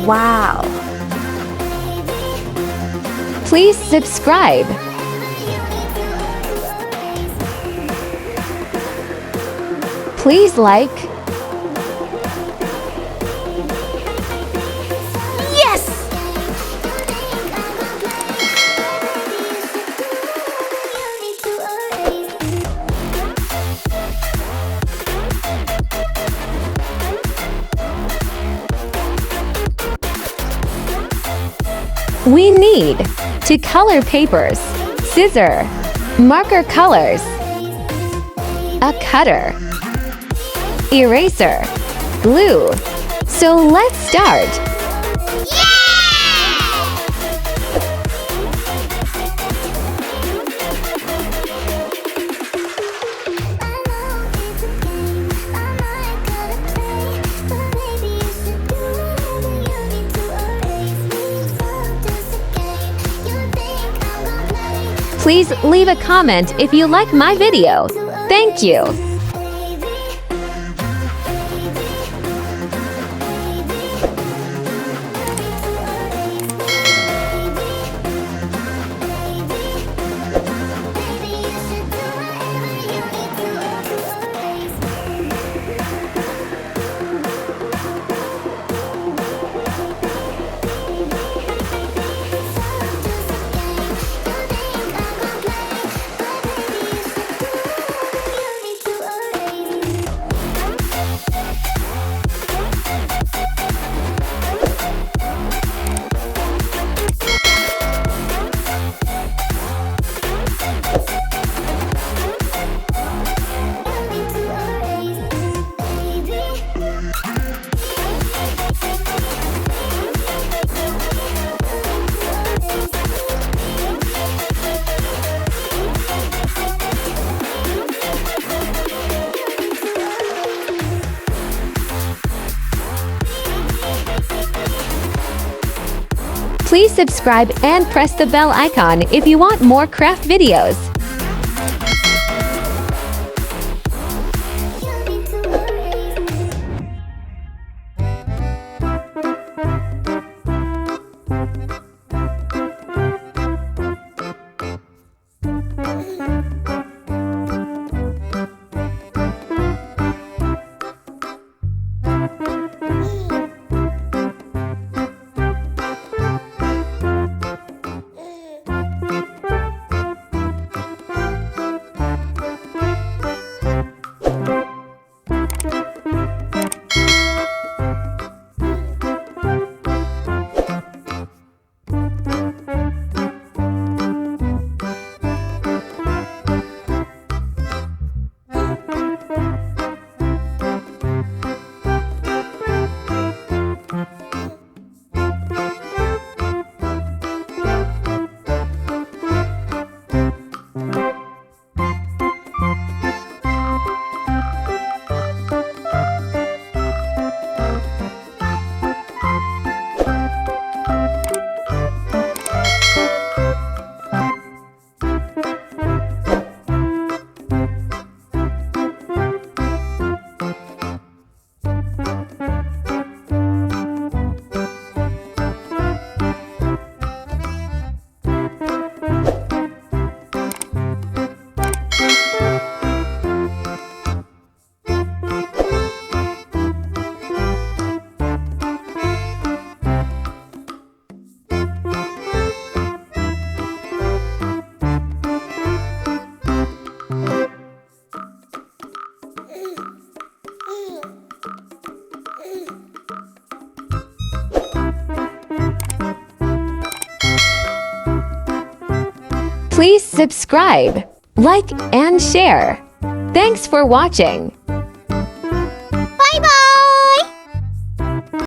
Wow! Please subscribe. Please like. Yes! We need to color papers, scissor, marker colors, a cutter, eraser, glue. So let's start. Please leave a comment if you like my video. Thank you. Please subscribe and press the bell icon if you want more craft videos. Please subscribe, like, and share. Thanks for watching.